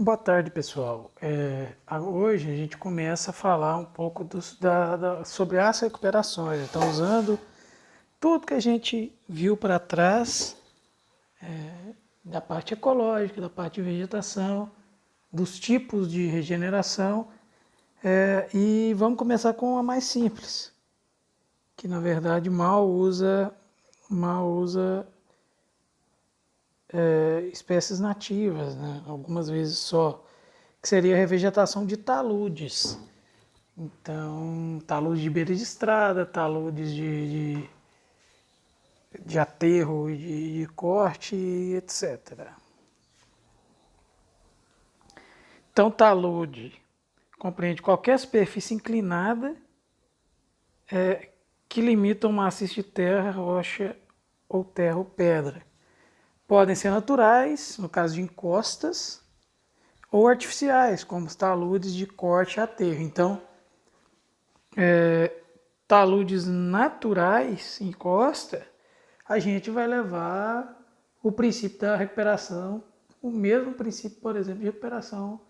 Boa tarde, pessoal. Hoje a gente começa a falar um pouco sobre as recuperações. Então, usando tudo que a gente viu para trás, da parte ecológica, da parte de vegetação, dos tipos de regeneração, e vamos começar com a mais simples, que na verdade mal usa espécies nativas, né? Algumas vezes só, que seria a revegetação de taludes. Então, taludes de beira de estrada, taludes de aterro, de corte, etc. Então, talude compreende qualquer superfície inclinada que limita um maciço de terra, rocha ou terra ou pedra. Podem ser naturais, no caso de encostas, ou artificiais, como os taludes de corte e aterro. Então, taludes naturais em costa, a gente vai levar o princípio da recuperação, o mesmo princípio, por exemplo, de recuperação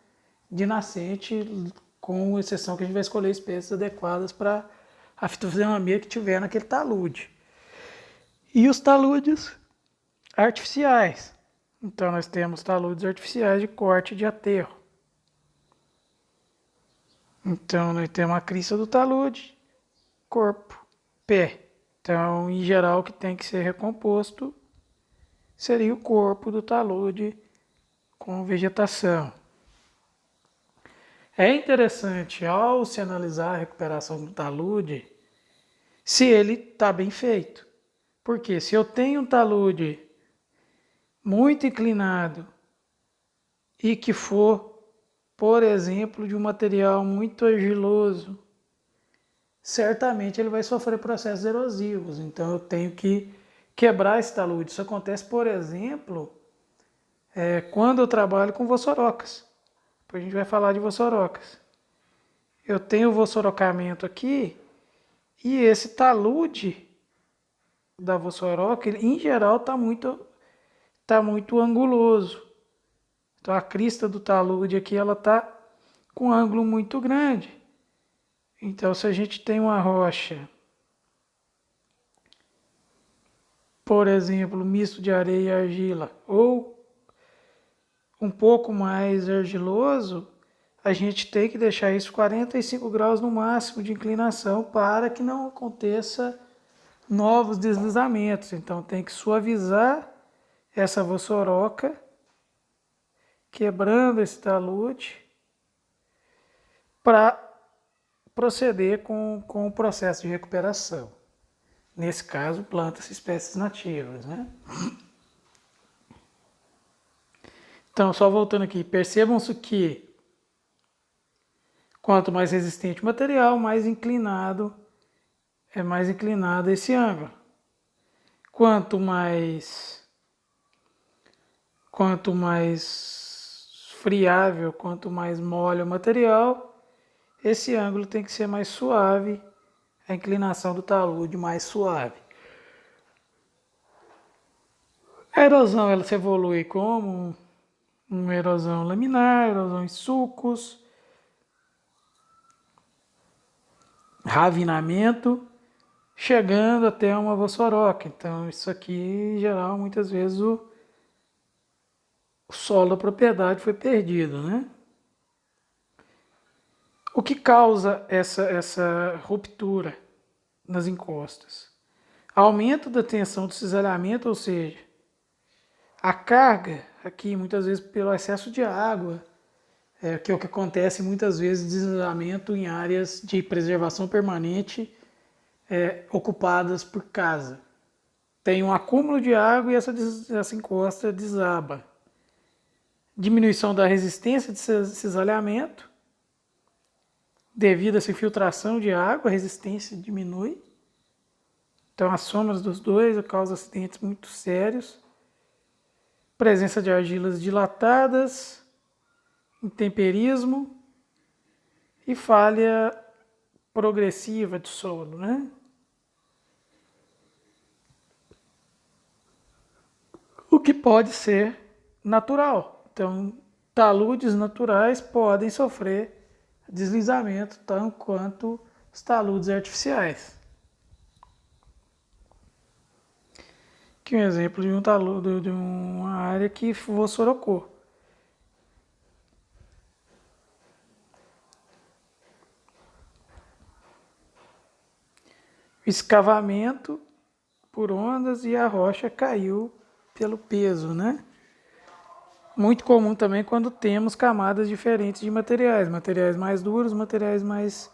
de nascente, com exceção que a gente vai escolher espécies adequadas para a fitofisionomia que tiver naquele talude. E os taludes artificiais. Então nós temos taludes artificiais de corte de aterro. Então nós temos a crista do talude, corpo, pé. Então, em geral, o que tem que ser recomposto seria o corpo do talude com vegetação. É interessante, ao se analisar a recuperação do talude, se ele está bem feito. Porque se eu tenho um talude muito inclinado e que for, por exemplo, de um material muito argiloso, certamente ele vai sofrer processos erosivos. Então eu tenho que quebrar esse talude. Isso acontece, por exemplo, quando eu trabalho com vossorocas. Depois a gente vai falar de vossorocas. Eu tenho o vossorocamento aqui e esse talude da vossoroca, ele, em geral, tá muito anguloso. Então a crista do talude aqui ela está com um ângulo muito grande. Então se a gente tem uma rocha, por exemplo, misto de areia e argila, ou um pouco mais argiloso, a gente tem que deixar isso 45 graus no máximo de inclinação para que não aconteça novos deslizamentos. Então tem que suavizar essa vossoroca, quebrando esse talude, para proceder com o processo de recuperação. Nesse caso, plantas espécies nativas, né? Então, só voltando aqui, percebam-se que quanto mais resistente o material, mais inclinado esse ângulo. Quanto mais friável, quanto mais mole o material, esse ângulo tem que ser mais suave, a inclinação do talude mais suave. A erosão ela se evolui como uma erosão laminar, erosão em sulcos, ravinamento, chegando até uma vossoroca. Então isso aqui, em geral, muitas vezes o solo da propriedade foi perdido, né? O que causa essa ruptura nas encostas? Aumento da tensão do cisalhamento, ou seja, a carga aqui muitas vezes pelo excesso de água, que é o que acontece muitas vezes de deslizamento em áreas de preservação permanente ocupadas por casa. Tem um acúmulo de água e essa encosta desaba. Diminuição da resistência de cisalhamento. Devido a essa infiltração de água, a resistência diminui. Então, as somas dos dois causam acidentes muito sérios. Presença de argilas dilatadas, intemperismo e falha progressiva de solo, né? O que pode ser natural. Então, taludes naturais podem sofrer deslizamento, tanto quanto os taludes artificiais. Aqui um exemplo de um talude de uma área que fosforocou. Escavamento por ondas e a rocha caiu pelo peso, né? Muito comum também quando temos camadas diferentes de materiais, materiais mais duros, materiais mais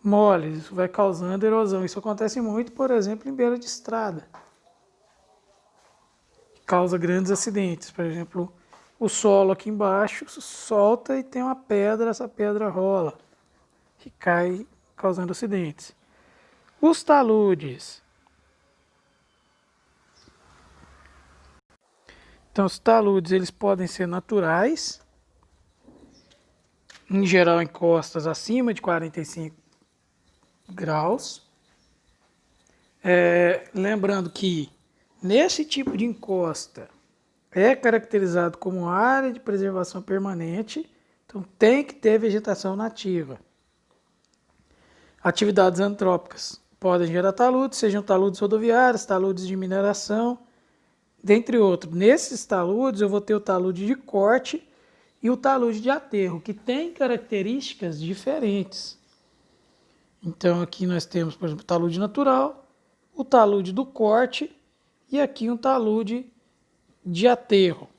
moles, isso vai causando erosão. Isso acontece muito, por exemplo, em beira de estrada. Causa grandes acidentes, por exemplo, o solo aqui embaixo solta e tem uma pedra, essa pedra rola e cai causando acidentes. Os taludes. Então, os taludes eles podem ser naturais, em geral em costas acima de 45 graus. Lembrando que nesse tipo de encosta é caracterizado como área de preservação permanente, então tem que ter vegetação nativa. Atividades antrópicas podem gerar taludes, sejam taludes rodoviários, taludes de mineração, dentre outros. Nesses taludes eu vou ter o talude de corte e o talude de aterro, que tem características diferentes. Então aqui nós temos, por exemplo, o talude natural, o talude do corte e aqui um talude de aterro.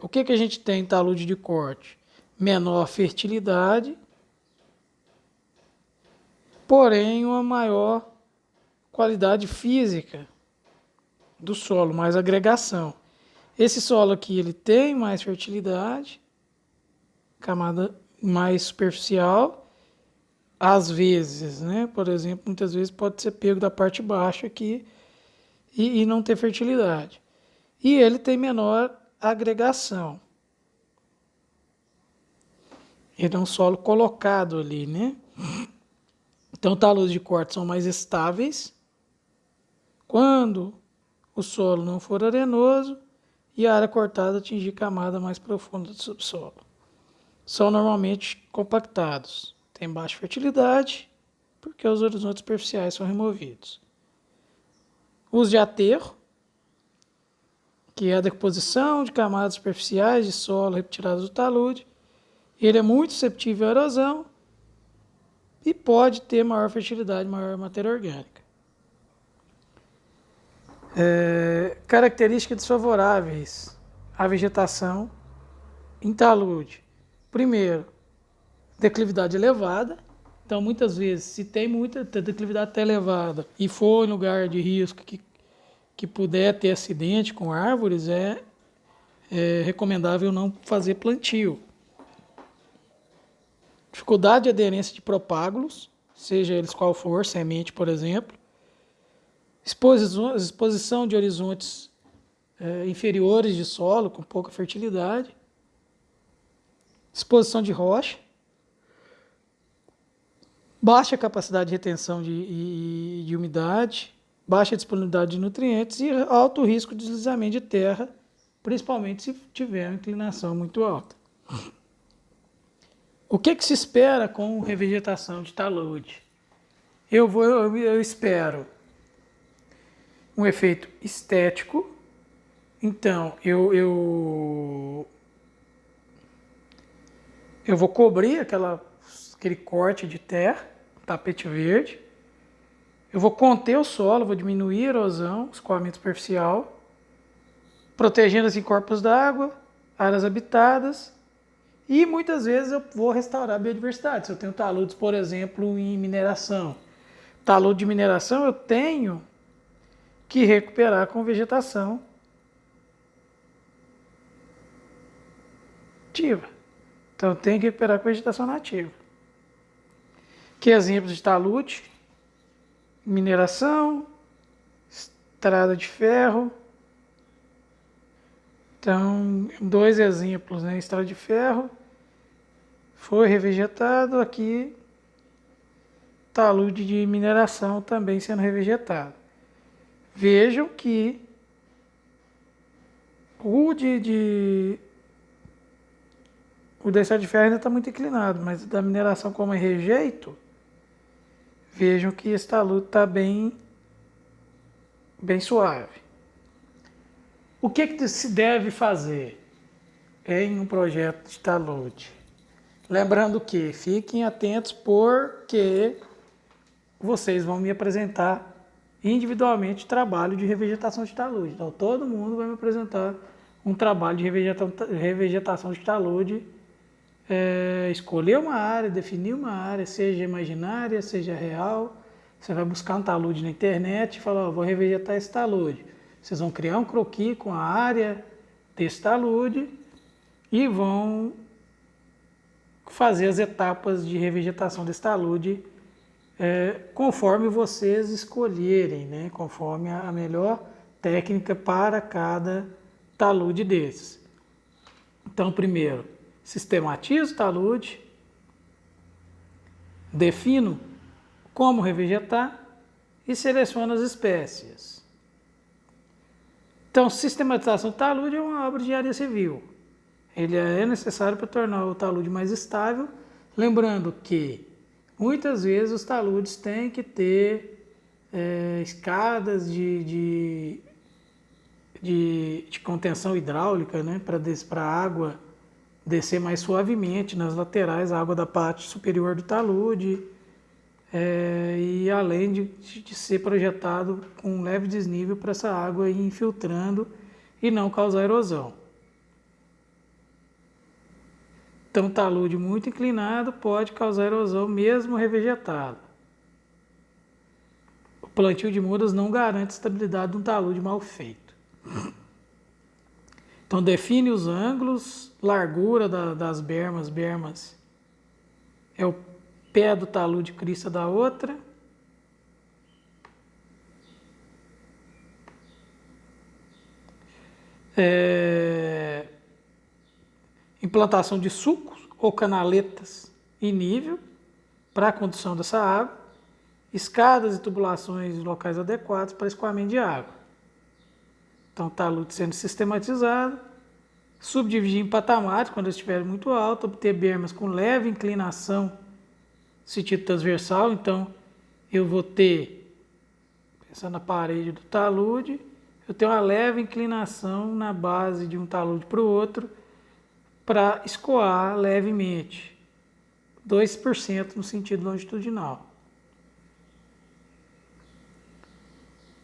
O que a gente tem em talude de corte? Menor fertilidade, porém uma maior qualidade física do solo, mais agregação. Esse solo aqui ele tem mais fertilidade, camada mais superficial, às vezes, né? Por exemplo, muitas vezes pode ser pego da parte baixa aqui e não ter fertilidade. E ele tem menor agregação. Ele é um solo colocado ali, né? Então, taludes de corte são mais estáveis quando o solo não for arenoso e a área cortada atingir camada mais profunda do subsolo. São normalmente compactados, têm baixa fertilidade, porque os horizontes superficiais são removidos. Uso de aterro, que é a deposição de camadas superficiais de solo retiradas do talude. Ele é muito suscetível à erosão e pode ter maior fertilidade, maior matéria orgânica. Características desfavoráveis à vegetação em talude. Primeiro, declividade elevada. Então, muitas vezes, se tem muita declividade até elevada e for em lugar de risco que puder ter acidente com árvores, é recomendável não fazer plantio. Dificuldade de aderência de propágulos, seja eles qual for, semente, por exemplo. Exposição de horizontes inferiores de solo, com pouca fertilidade. Exposição de rocha. Baixa capacidade de retenção de umidade. Baixa disponibilidade de nutrientes e alto risco de deslizamento de terra, principalmente se tiver uma inclinação muito alta. O que se espera com revegetação de talude? Eu espero um efeito estético. Então, eu vou cobrir aquele corte de terra, tapete verde. Eu vou conter o solo, vou diminuir a erosão, escoamento superficial, protegendo assim corpos d'água, áreas habitadas. E muitas vezes eu vou restaurar a biodiversidade. Se eu tenho taludes, por exemplo, em mineração. Talude de mineração eu tenho que recuperar com vegetação nativa. Então eu tenho que recuperar com vegetação nativa. Que exemplos de talude? Mineração, estrada de ferro. Então, dois exemplos, né? Estrada de ferro foi revegetado, aqui talude de mineração também sendo revegetado. Vejam que o de O da estrada de ferro ainda está muito inclinado, mas da mineração como é rejeito, vejam que esse talude está bem suave. O que se deve fazer em um projeto de talude? Lembrando que fiquem atentos porque vocês vão me apresentar individualmente trabalho de revegetação de talude. Então todo mundo vai me apresentar um trabalho de revegetação de talude, escolher uma área, definir uma área, seja imaginária, seja real. Você vai buscar um talude na internet e falar, vou revegetar esse talude. Vocês vão criar um croquis com a área desse talude e vão fazer as etapas de revegetação desse talude conforme vocês escolherem, né? Conforme a melhor técnica para cada talude desses. Então, primeiro, sistematizo o talude, defino como revegetar e seleciono as espécies. Então, sistematização do talude é uma obra de engenharia civil. Ele é necessário para tornar o talude mais estável, lembrando que muitas vezes os taludes têm que ter escadas de contenção hidráulica, né, para a água descer mais suavemente nas laterais, a água da parte superior do talude, e além de ser projetado com um leve desnível para essa água ir infiltrando e não causar erosão. Então, talude muito inclinado pode causar erosão mesmo revegetado. O plantio de mudas não garante estabilidade de um talude mal feito. Então, define os ângulos, largura das bermas. Bermas é o pé do talude crista da outra. Implantação de sulcos ou canaletas em nível para a condução dessa água, escadas e tubulações em locais adequados para escoamento de água. Então, talude sendo sistematizado, subdividir em patamares quando estiver muito alto, obter bermas com leve inclinação, sentido transversal. Então, eu vou ter, pensando na parede do talude, eu tenho uma leve inclinação na base de um talude para o outro, para escoar levemente, 2% no sentido longitudinal.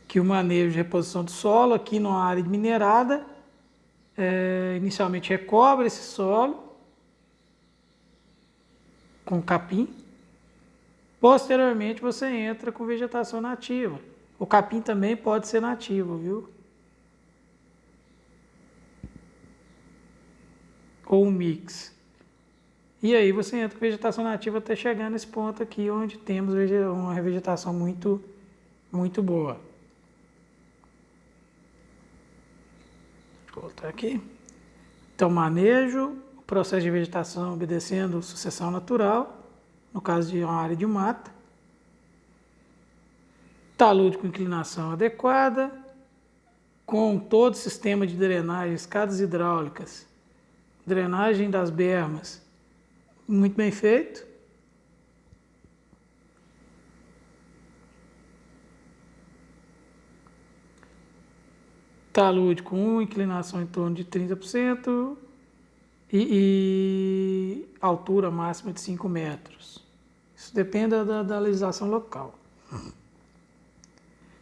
Que o manejo de reposição do solo, aqui numa área minerada, inicialmente recobre esse solo com capim. Posteriormente você entra com vegetação nativa. O capim também pode ser nativo, viu? Ou um mix. E aí você entra com vegetação nativa até chegar nesse ponto aqui, onde temos uma revegetação muito, muito boa. Vou voltar aqui. Então, manejo, processo de vegetação obedecendo sucessão natural, no caso de uma área de mata. Talude com inclinação adequada, com todo o sistema de drenagem, escadas hidráulicas, drenagem das bermas, muito bem feito. Talude com inclinação em torno de 30% e altura máxima de 5 metros. Isso depende da legislação local.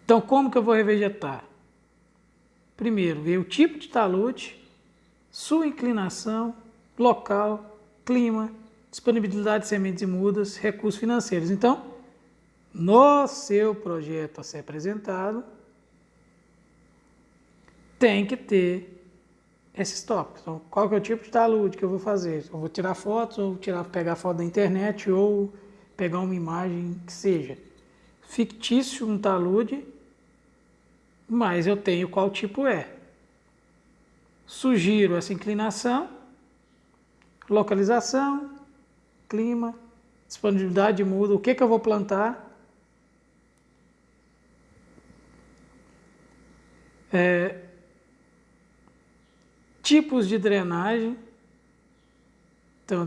Então, como que eu vou revegetar? Primeiro, ver o tipo de talude, sua inclinação, local, clima, disponibilidade de sementes e mudas, recursos financeiros. Então, no seu projeto a ser apresentado, tem que ter esses tópicos. Então, qual que é o tipo de talude que eu vou fazer? Eu vou tirar fotos, ou pegar foto da internet, ou pegar uma imagem que seja fictício, um talude, mas eu tenho qual tipo é. Sugiro essa inclinação, localização, clima, disponibilidade de muda, o que eu vou plantar. Tipos de drenagem, Então,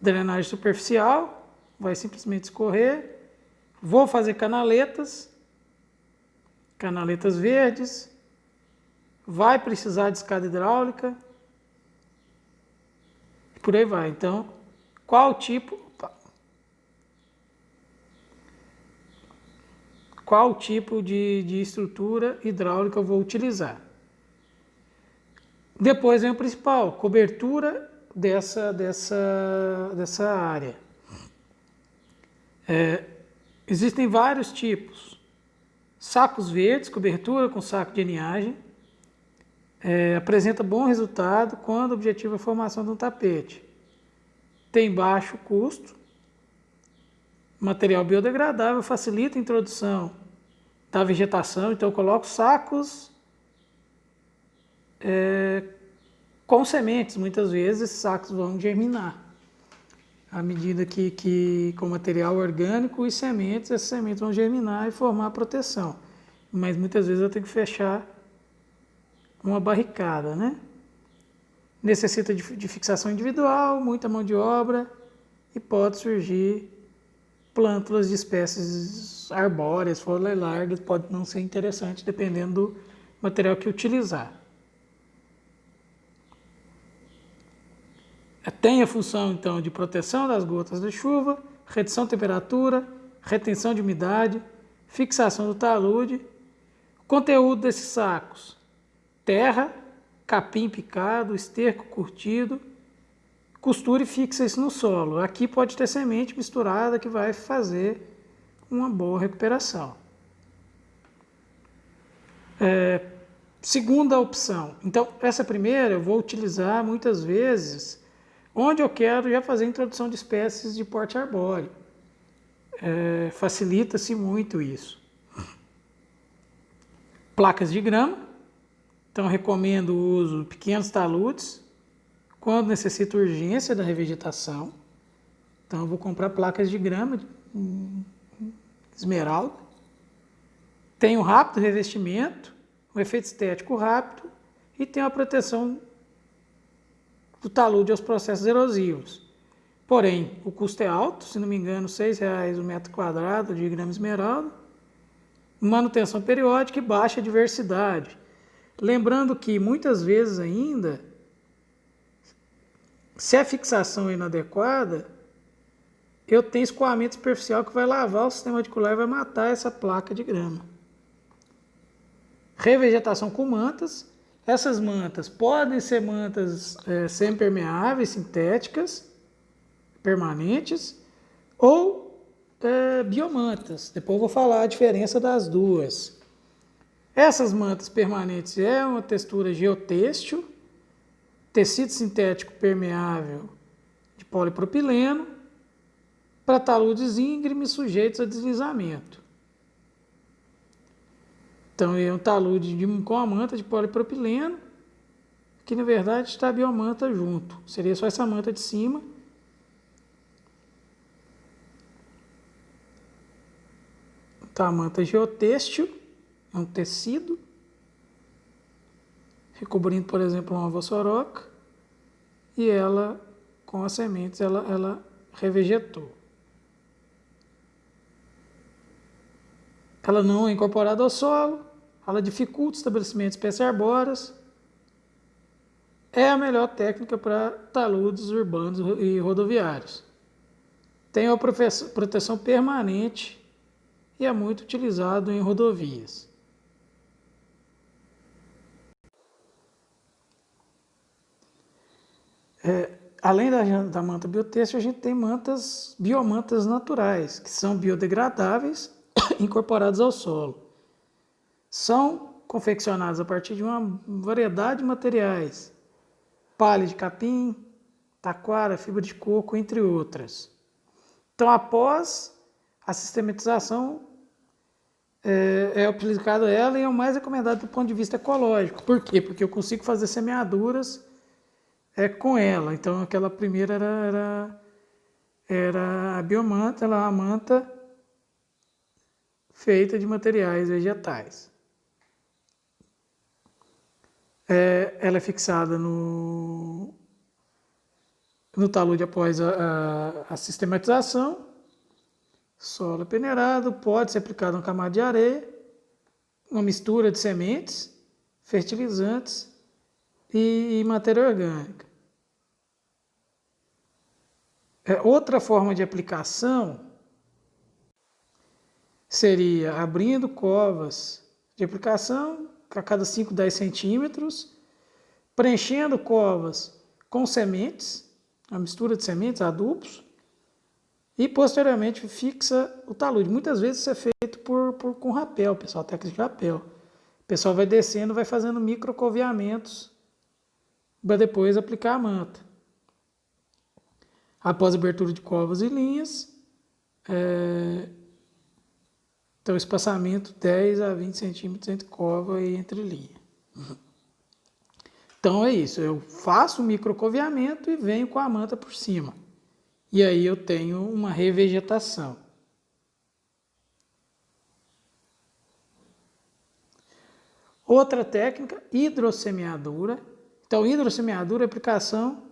drenagem superficial, vai simplesmente escorrer. Vou fazer canaletas verdes. Vai precisar de escada hidráulica. Por aí vai. Então, qual tipo de estrutura hidráulica eu vou utilizar? Depois vem o principal, cobertura dessa área. Existem vários tipos. Sacos verdes, cobertura com saco de eniagem. Apresenta bom resultado quando o objetivo é a formação de um tapete. Tem baixo custo. Material biodegradável, facilita a introdução da vegetação. Então eu coloco sacos com sementes. Muitas vezes esses sacos vão germinar. À medida que com material orgânico e sementes, essas sementes vão germinar e formar a proteção. Mas muitas vezes eu tenho que fechar uma barricada, né? Necessita de fixação individual, muita mão de obra e pode surgir plântulas de espécies arbóreas, folhas largas, pode não ser interessante dependendo do material que utilizar. Tem a função, então, de proteção das gotas de chuva, redução de temperatura, retenção de umidade, fixação do talude. Conteúdo desses sacos: terra, capim picado, esterco curtido, costura e fixa isso no solo. Aqui pode ter semente misturada que vai fazer uma boa recuperação. Segunda opção. Então, essa primeira eu vou utilizar muitas vezes onde eu quero já fazer a introdução de espécies de porte arbóreo. Facilita-se muito isso. Placas de grama. Então, recomendo o uso de pequenos taludes quando necessita urgência da revegetação. Então, eu vou comprar placas de grama, esmeralda. Tem um rápido revestimento, um efeito estético rápido e tem a proteção do talude aos processos erosivos. Porém, o custo é alto, se não me engano, R$ 6,00 o metro quadrado de grama esmeralda. Manutenção periódica e baixa diversidade. Lembrando que muitas vezes ainda, se a fixação é inadequada, eu tenho escoamento superficial que vai lavar o sistema radicular e vai matar essa placa de grama. Revegetação com mantas. Essas mantas podem ser mantas semipermeáveis, sintéticas, permanentes, ou biomantas. Depois eu vou falar a diferença das duas. Essas mantas permanentes é uma textura geotêxtil, tecido sintético permeável de polipropileno, para taludes íngremes sujeitos a deslizamento. Então, é um talude com a manta de polipropileno, que na verdade está a biomanta junto. Seria só essa manta de cima. Então, a manta geotêxtil é um tecido, recobrindo, por exemplo, uma vossoroca, e ela, com as sementes, ela revegetou. Ela não é incorporada ao solo, ela dificulta o estabelecimento de espécies arbóreas. É a melhor técnica para taludes urbanos e rodoviários. Tem uma proteção permanente e é muito utilizado em rodovias. Além da manta biotêxtil, a gente tem biomantas naturais, que são biodegradáveis, incorporadas ao solo. São confeccionadas a partir de uma variedade de materiais: palha de capim, taquara, fibra de coco, entre outras. Então, após a sistematização, é aplicado ela e é o mais recomendado do ponto de vista ecológico. Por quê? Porque eu consigo fazer semeaduras com ela. Então, aquela primeira era a biomanta, ela é uma manta feita de materiais vegetais. Ela é fixada no talude após a sistematização. Solo peneirado, pode ser aplicado uma camada de areia, uma mistura de sementes, fertilizantes e matéria orgânica. Outra forma de aplicação seria abrindo covas de aplicação a cada 5, 10 centímetros, preenchendo covas com sementes, a mistura de sementes, adubos, e posteriormente fixa o talude. Muitas vezes isso é feito com rapel, pessoal, técnica de rapel. O pessoal vai descendo, vai fazendo microcoveamentos para depois aplicar a manta. Após a abertura de covas e linhas, então espaçamento 10 a 20 centímetros entre cova e entre linha. Então é isso, eu faço o microcoveamento e venho com a manta por cima. E aí eu tenho uma revegetação. Outra técnica, hidrossemeadura. Então, hidrossemeadura é aplicação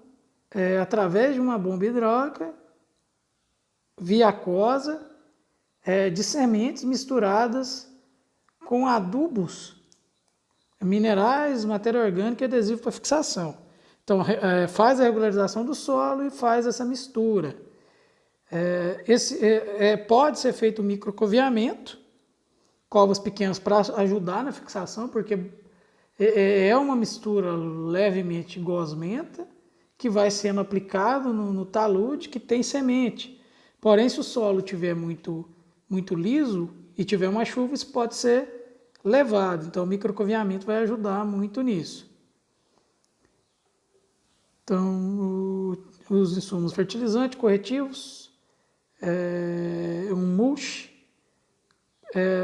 através de uma bomba hidráulica via aquosa de sementes misturadas com adubos, minerais, matéria orgânica e adesivo para fixação. Então, faz a regularização do solo e faz essa mistura. Pode ser feito o microcoveamento, covas pequenas para ajudar na fixação, porque é uma mistura levemente gosmenta que vai sendo aplicado no talude que tem semente. Porém, se o solo estiver muito liso e tiver uma chuva, isso pode ser levado. Então, o microcoveamento vai ajudar muito nisso. Então, os insumos fertilizantes, corretivos, um mulch,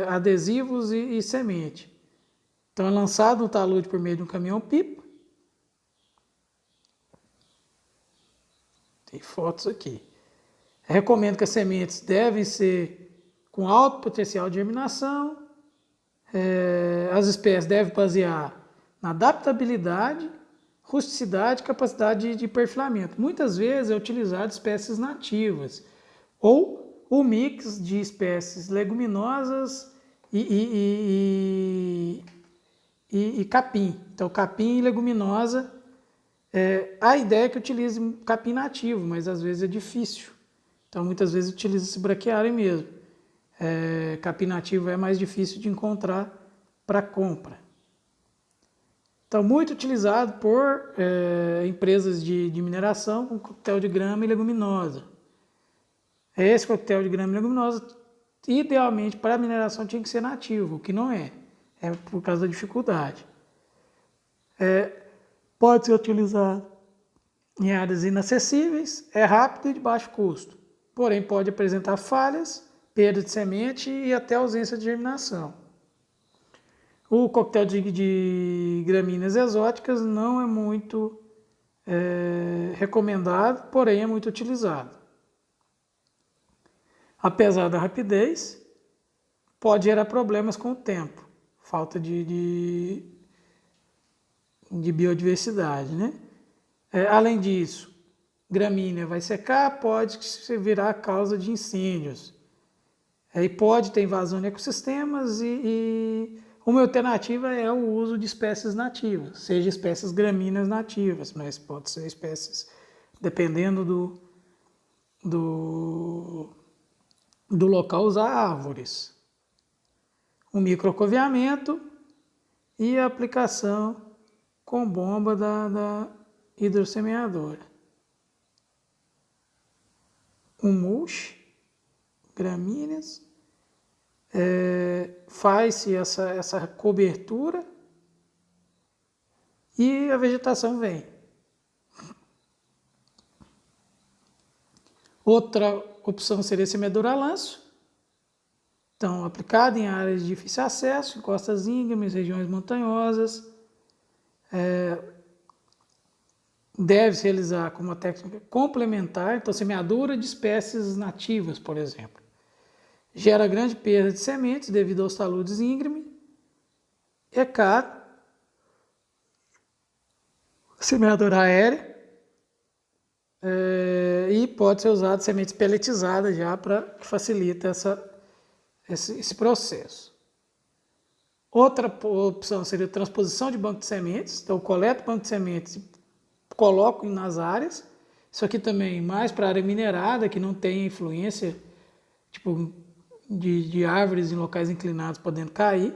adesivos e semente. Então, é lançado no talude por meio de um caminhão-pipa. Tem fotos aqui. Recomendo que as sementes devem ser com alto potencial de germinação. As espécies devem basear na adaptabilidade, rusticidade e capacidade de perfilamento. Muitas vezes é utilizado espécies nativas ou o mix de espécies leguminosas e capim. Então, capim e leguminosa, a ideia é que utilize capim nativo, mas às vezes é difícil. Então, muitas vezes utiliza-se braquiária mesmo. Capim nativo é mais difícil de encontrar para compra. Então, muito utilizado por empresas de mineração com coquetel de grama e leguminosa. Esse coquetel de grama e leguminosa, idealmente, para a mineração tinha que ser nativo, o que não é. É por causa da dificuldade. Pode ser utilizado em áreas inacessíveis, é rápido e de baixo custo. Porém, pode apresentar falhas, perda de semente e até ausência de germinação. O coquetel de gramíneas exóticas não é muito recomendado, porém é muito utilizado. Apesar da rapidez, pode gerar problemas com o tempo, falta de biodiversidade, né? Além disso, gramínea vai secar, pode virar causa de incêndios. E pode ter invasão de ecossistemas e uma alternativa é o uso de espécies nativas, seja espécies gramíneas nativas, mas pode ser espécies, dependendo do local, usar árvores. O microcoveamento e a aplicação com bomba da hidrossemeadora. Um mulch, gramíneas, faz-se essa cobertura e a vegetação vem. Outra opção seria a semeadura a lanço. Então, aplicada em áreas de difícil acesso, em costas íngremes, regiões montanhosas. Deve-se realizar com uma técnica complementar, então semeadura de espécies nativas, por exemplo. Gera grande perda de sementes devido aos taludes íngremes. É caro. semeadora aérea. E pode ser usado sementes peletizadas já para que facilita esse processo. Outra opção seria a transposição de banco de sementes. Então, eu coleto banco de sementes e coloco nas áreas. Isso aqui também mais para área minerada, que não tem influência tipo, de árvores em locais inclinados podendo cair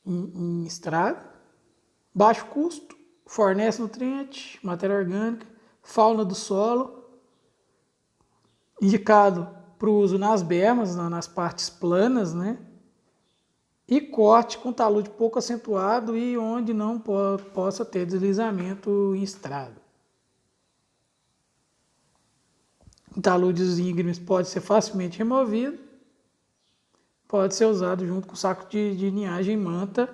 em estrada. Baixo custo, fornece nutriente, matéria orgânica, fauna do solo, indicado para o uso nas bermas, nas partes planas, né? E corte com talude pouco acentuado e onde não possa ter deslizamento em estrada. Taludes íngremes pode ser facilmente removido, pode ser usado junto com saco de linhagem manta,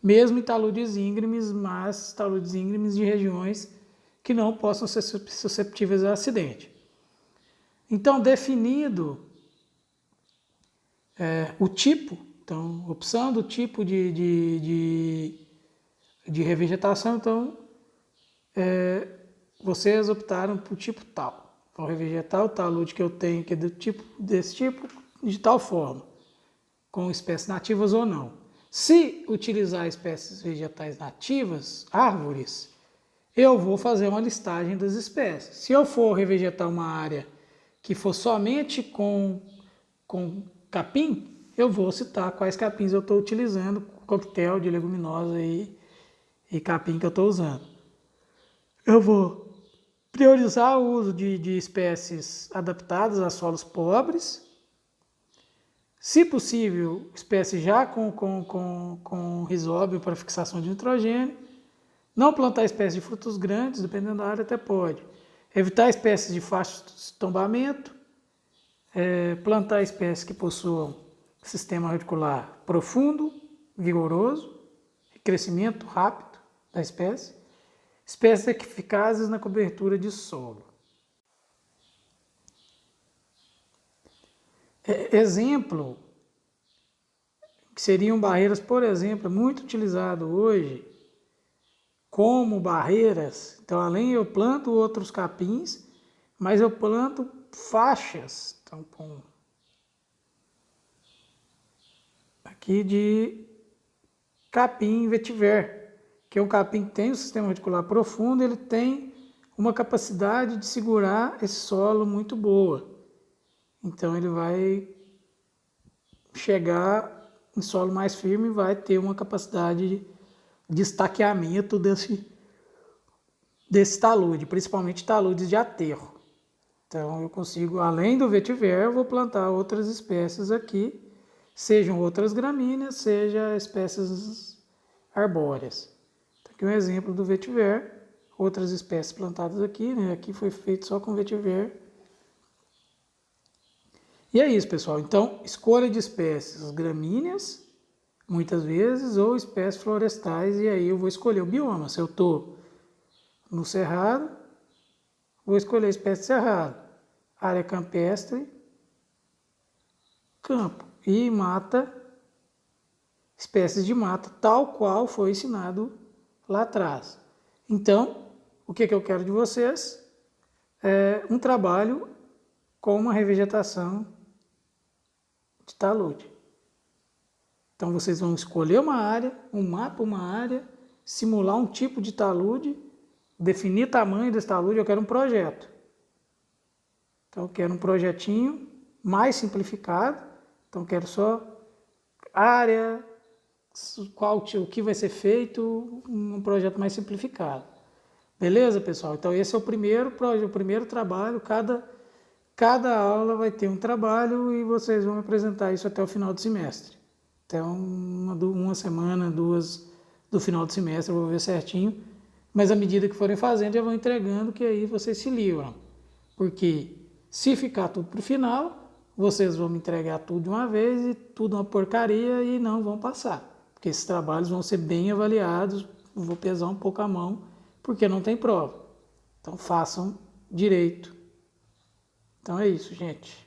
mesmo em taludes íngremes, mas taludes íngremes de regiões que não possam ser susceptíveis a acidente. Então, definido o tipo, então, opção do tipo de revegetação, então, vocês optaram por tipo tal. Vou revegetar o talude que eu tenho, que é desse tipo, de tal forma, com espécies nativas ou não. Se utilizar espécies vegetais nativas, árvores, eu vou fazer uma listagem das espécies. Se eu for revegetar uma área que for somente com capim, eu vou citar quais capins eu estou utilizando, coquetel de leguminosa e capim que eu estou usando. Eu vou priorizar o uso de espécies adaptadas a solos pobres. Se possível, espécies já com rizóbio para fixação de nitrogênio. Não plantar espécies de frutos grandes, dependendo da área até pode. Evitar espécies de fácil tombamento. Plantar espécies que possuam sistema radicular profundo, vigoroso, crescimento rápido da espécie. Espécies eficazes na cobertura de solo. Exemplo, que seriam barreiras, por exemplo, muito utilizado hoje como barreiras. Então, além eu planto outros capins, mas eu planto faixas. Então, aqui de capim vetiver, que é um capim que tem um sistema radicular profundo, ele tem uma capacidade de segurar esse solo muito boa. Então ele vai chegar em solo mais firme e vai ter uma capacidade de estaqueamento desse talude, principalmente taludes de aterro. Então eu consigo, além do vetiver, eu vou plantar outras espécies aqui, sejam outras gramíneas, sejam espécies arbóreas. Então, aqui um exemplo do vetiver, outras espécies plantadas aqui, né? Aqui foi feito só com vetiver. E é isso, pessoal. Então, escolha de espécies gramíneas, muitas vezes, ou espécies florestais, e aí eu vou escolher o bioma. Se eu estou no cerrado, vou escolher a espécie cerrado. Área campestre, campo. E mata, espécies de mata, tal qual foi ensinado lá atrás. Então, o que eu quero de vocês é um trabalho com uma revegetação de talude. Então, vocês vão escolher uma área, um mapa, uma área, simular um tipo de talude, definir tamanho desse talude. Eu quero um projeto. Então, eu quero um projetinho mais simplificado. Então, eu quero só área, o que vai ser feito, um projeto mais simplificado. Beleza, pessoal? Então, esse é o primeiro trabalho. Cada aula vai ter um trabalho e vocês vão apresentar isso até o final do semestre. Até uma semana, duas do final do semestre, eu vou ver certinho. Mas à medida que forem fazendo, já vão entregando, que aí vocês se livram. Porque se ficar tudo para o final, vocês vão me entregar tudo de uma vez e tudo uma porcaria e não vão passar. Porque esses trabalhos vão ser bem avaliados, vou pesar um pouco a mão, porque não tem prova. Então façam direito. Então é isso, gente.